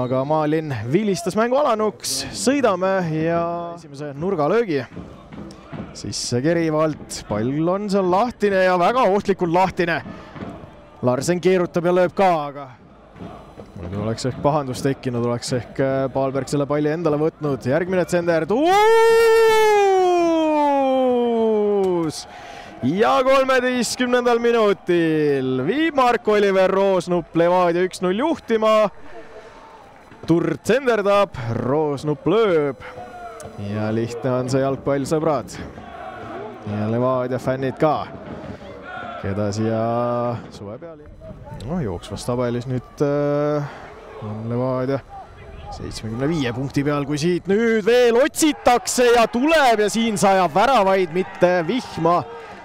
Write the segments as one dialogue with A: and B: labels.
A: aga Malin vilistas mängu alanuks, sõidame ja esimese nurgalöögi sisse kerivalt, pall on seal lahtine ja väga ohtlikult lahtine. Larsen keerutab ja lööb ka, aga muidu oleks ehk pahandus tekkinud, oleks ehk Palberg selle palli endale võtnud. Järgmine tsender ja 13. minutil viib Mark-Oliver Roosnupp Levadia 1-0 juhtima. Turd tsenderdab, Roosnupp lööb ja lihtne on see jalgpall, sõbrad. Ja Levadia fännid ka, keda siia suve peal. Jooksvas tabelis nüüd on Levadia 75 punkti peal, kui siit nüüd veel otsitakse ja tuleb ja siin sajab väravaid, mitte vihma.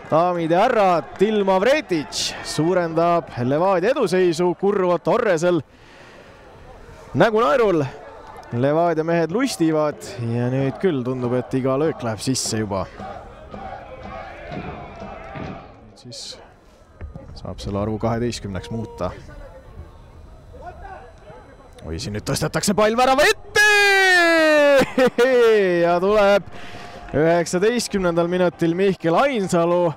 A: Daamid ja härrad, Tilma Vretic suurendab Levadia eduseisu, kurvad Torresel nägu naerul. Levadia mehed lustivad ja nüüd küll tundub, et iga löök läheb sisse juba. Nüüd siis saab selle arvu 12-ks muuta. Oi, siin nüüd tõstetakse pall värava ette ja tuleb 19. minutil Mihkel Ainsalu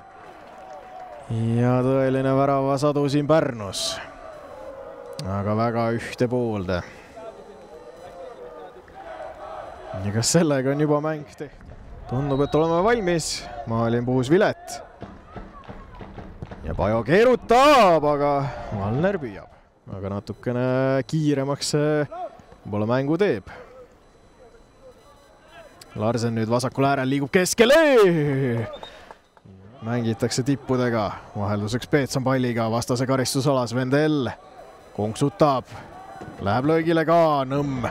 A: ja tõeline väravasadu siin Pärnus. Aga väga ühte poolde. Ja kas sellega on juba mäng tehtud? Tundub, et oleme valmis. Malin puhus vilet. Ja Pajo keerutab, aga Valner püüab. Aga natukene kiiremaks see võib-olla mängu teeb. Larsen nüüd vasakul äärel liigub keskele. Mängitakse tippudega. Vahelduseks Peetson palliga vastase karistusalas. Vendel konksutab. Läheb löögile ka Nõmm.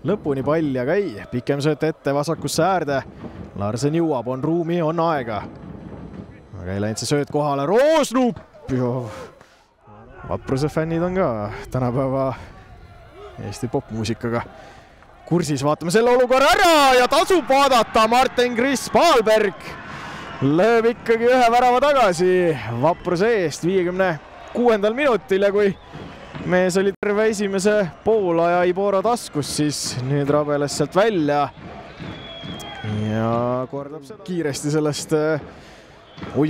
A: Lõpuni pall ja käi. Pikem sööt ette vasakusse äärde. Larsen jõuab, on ruumi, on aega. Aga ei läinud see sööt kohale. Roosnupp! Vapruse fännid on ka tänapäeva Eesti popmuusikaga kursis. Vaatame selle olukorra ära ja tasub vaadata. Martin Kris Palberg lööb ikkagi ühe värava tagasi Vapruse eest 56. minutil ja kui mees oli terve esimese poolaja Ibora taskus, siis nüüd rabeles sealt välja ja kordab seda kiiresti sellest. Oi,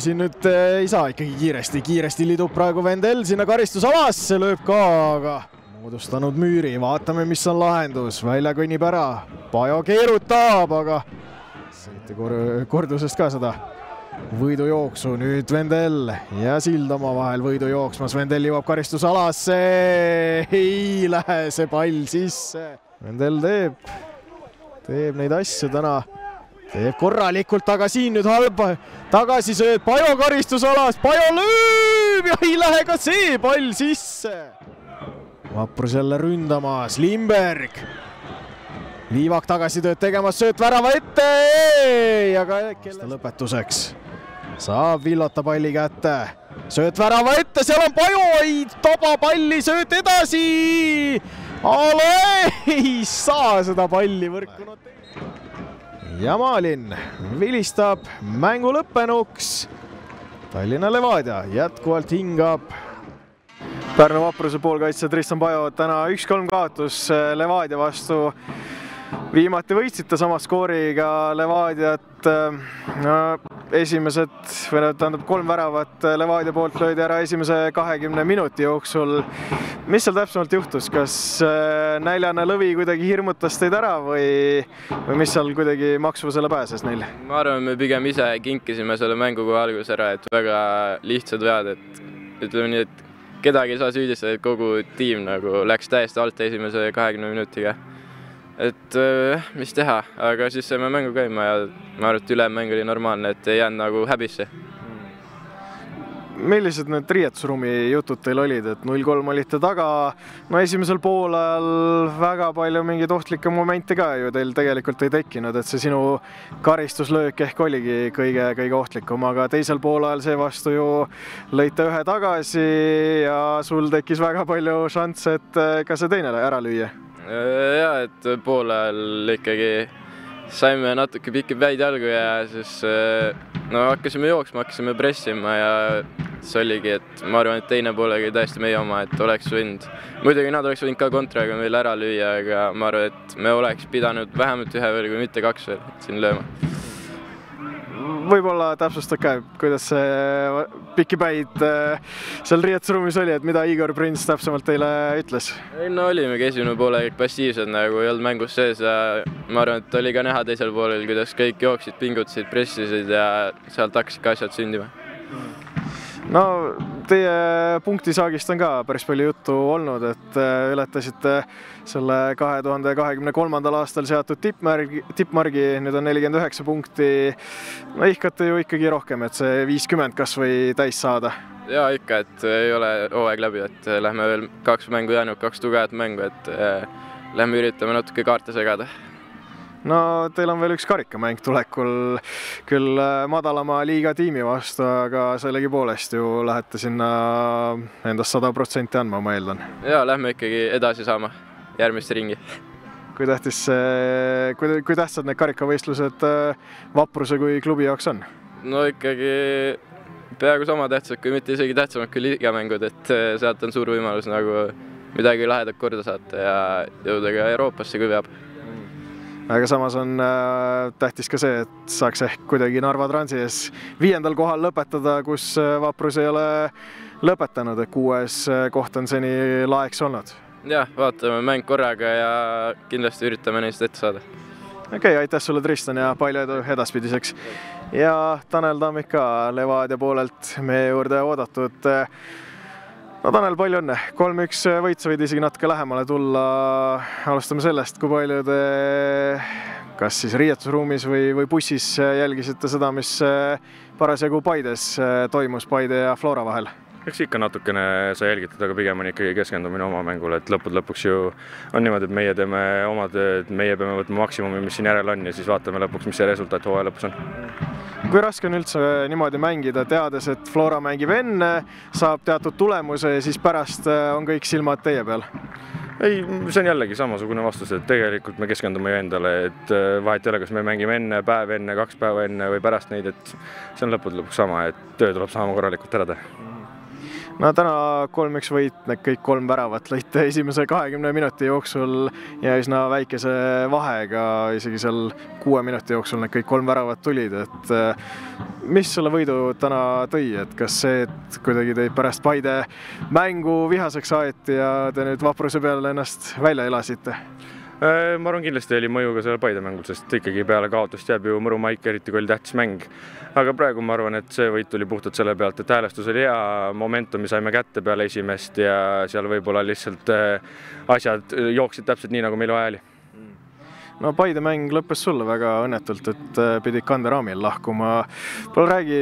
A: siin nüüd ei saa ikkagi kiiresti lidub praegu Vendel sinna karistusalasse, lööb ka, aga moodustanud müüri, vaatame, mis on lahendus, välja kõnnib ära, Pajo keerutab, aga sõite kordusest ka seda võidujooksu, nüüd Vendel ja Sild oma vahel võidu jooksmas, Vendel jõuab karistusalasse, ei lähe see pall sisse. Vendel teeb neid asju täna, teeb korralikult, aga siin nüüd halba tagasisööd, Pajo karistusalas, Pajo lööb ja ei lähe ka see pall sisse. Vaprus jälle ründamas, Limberg. Liivak tagasitööd tegemas, sööt värava ette ja ka lõpetuseks saab Villota palli kätte. Sööt värava ette, seal on Pajo, ei taba palli, sööt edasi. Ale ei saa seda palli võrkunud. Ja Malin vilistab mängu lõppenuks. Tallinna Levadia jätkuvalt hingab. Pärnu Vapruse poolkaitse Tristan Pajo täna 1-3 kaotus Levadia vastu. Viimati võitsite sama skooriga Levadiat. Esimesed, tähendab 3 väravat Levadia poolt löödi ära esimese 20 minuti jooksul. Mis seal täpsemalt juhtus? Kas näljane lõvi kuidagi hirmutas teid ära või mis seal kuidagi maksvusele pääses neil?
B: Ma arvan, me pigem ise kinkisime selle mängu kohe alguses ära, et väga lihtsad vead, et ütleme nii, et kedagi ei saa süüdistada, et kogu tiim nagu läks täiesti alt esimese 20 minutiga. Et mis teha, aga siis saime mängu käima ja ma arvan, et ülemäng oli normaalne, et ei jäänud nagu häbisse.
A: Millised need riietusruumi jutud teil olid, et 0-3 olite taga? No esimesel poolajal väga palju mingeid ohtlikke momente ka ju teil tegelikult ei tekkinud, et see sinu karistuslöök ehk oligi kõige ohtlikum, aga teisel poolajal seevastu ju lõite ühe tagasi ja sul tekkis väga palju šansse, et ka see teine ära lüüa.
B: Ja, et poolajal ikkagi saime natuke pikki päid jalgu ja siis hakkasime jooksma, hakkasime pressima ja see oligi, et ma arvan, et teine pool oli täiesti meie oma, et oleks võinud. Muidugi nad oleks võinud ka kontraga meil ära lüüa, aga ma arvan, et me oleks pidanud vähemalt 1 veel, kui mitte 2 veel siin lööma.
A: Võib-olla täpsustad ka, kuidas see pikipäid seal riietusruumis oli, et mida Igor Prins täpsemalt teile ütles?
B: No olimegi esimene poole passiivsed, nagu ei olnud mängus sees ja ma arvan, et oli ka näha teisel poolel, kuidas kõik jooksid, pingutasid, pressisid ja sealt hakkasid ka asjad sündima.
A: No teie punktisaagist on ka päris palju juttu olnud, et ületasite selle 2023. aastal seatud tippmargi, nüüd on 49 punkti. No ihkate ju ikkagi rohkem, et see 50 kas või täis saada.
B: Ja ikka, et ei ole hooaeg läbi, et lähme veel 2 mängu jäänud, 2 tugevat mängu, et lähme üritame natuke kaarte segada.
A: No teil on veel üks karikamäng tulekul, küll madalama liiga tiimi vastu, aga sellegi poolest ju lähete sinna endast 100% andma, ma eeldan.
B: Ja lähme ikkagi edasi saama järgmist ringi.
A: Kui tähtsad need karikavõistlused Vapruse kui klubi jaoks on?
B: No ikkagi peaaegu sama tähtsad, kui mitte isegi tähtsamad kui liigamängud, et sealt on suur võimalus nagu midagi lahedat korda saata ja jõuda ka Euroopasse, kui veab.
A: Aga samas on tähtis ka see, et saaks ehk kuidagi Narva Transi ees 5. kohal lõpetada, kus Vaprus ei ole lõpetanud, et 6. koht on seni laeks olnud.
B: Jah, vaatame mäng korraga ja kindlasti üritame neist ette saada.
A: Okei, aitäh sulle, Tristan, ja palju edu edaspidiseks. Ja Tanel Tammik ka Levadia poolelt meie juurde oodatud. No Tanel, palju õnne. 3-1 võit, sa võid isegi natuke lähemale tulla. Alustame sellest, kui palju te kas siis riietusruumis või bussis jälgisite seda, mis parasjagu Paides toimus Paide ja Flora vahel?
C: Eks ikka natukene sa jälgitud, aga pigem on ikkagi keskendumine oma mängule, et lõpuks ju on niimoodi, et meie teeme oma tööd, meie peame võtma maksimumi, mis siin järel on ja siis vaatame lõpuks, mis see resultaat hooaja lõpus on.
A: Kui raske on üldse niimoodi mängida, teades, et Flora mängib enne, saab teatud tulemuse ja siis pärast on kõik silmad teie peal?
C: Ei, see on jällegi samasugune vastus, et tegelikult me keskendume ju endale, et vahet ei ole, kas me mängime enne, päev enne, 2 päeva enne või pärast neid, et see on lõpuks sama, et töö tuleb saama korralikult ära teha.
A: No täna 3-1 võit, need kõik 3 väravat lõite esimese 20 minuti jooksul ja üsna väikese vahega, isegi seal 6 minuti jooksul need kõik 3 väravat tulid, et mis selle võidu täna tõi, et kas see, et kuidagi teid pärast Paide mängu vihaseks aeti ja te nüüd Vapruse peale ennast välja elasite?
C: Ma arvan, kindlasti oli mõju ka sellel Paide mängul, sest ikkagi peale kaotust jääb ju Mõru Maik, eriti kui oli tähtis mäng. Aga praegu ma arvan, et see võit tuli puhtalt selle pealt, et häälestus oli hea, momentumi saime kätte peale esimest ja seal võib-olla lihtsalt asjad jooksid täpselt nii, nagu meil vaja oli.
A: No Paide mäng lõppes sulle väga õnnetult, et pidid kanderaamil lahkuma. Palun räägi,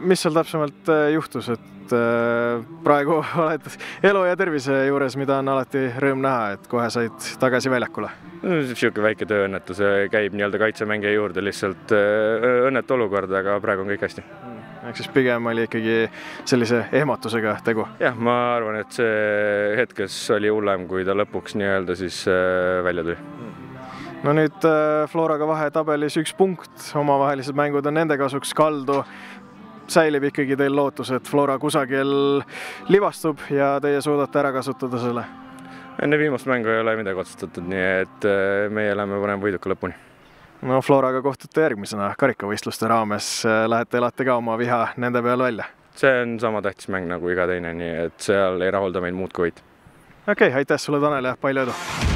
A: mis seal täpsemalt juhtus, et praegu oled elu ja tervise juures, mida on alati rõõm näha, et kohe said tagasi väljakule?
C: Siuke väike tööõnnetus käib nii-öelda kaitsemängija juurde, lihtsalt õnnetu olukord, aga praegu on kõik hästi.
A: Ehk siis pigem oli ikkagi sellise ehmatusega tegu?
C: Jah, ma arvan, et see hetkes oli hullem, kui ta lõpuks nii-öelda siis välja tuli.
A: No nüüd Floraga vahetabelis 1 punkt, omavahelised mängud on nende kasuks kaldu. Säilib ikkagi teil lootus, et Flora kusagil livastub ja teie suudate ära kasutada selle?
C: Enne viimast mängu ei ole midagi otsustatud, nii et meie läheme paneme võiduka lõpuni.
A: No Floraga kohtute järgmisena karikavõistluste raames. Lähete elate ka oma viha nende peal välja?
C: See on sama tähtis mäng nagu iga teine, nii et seal ei rahulda meil muud kui võit.
A: Okei, aitäh sulle, Tanel, ja palju edu!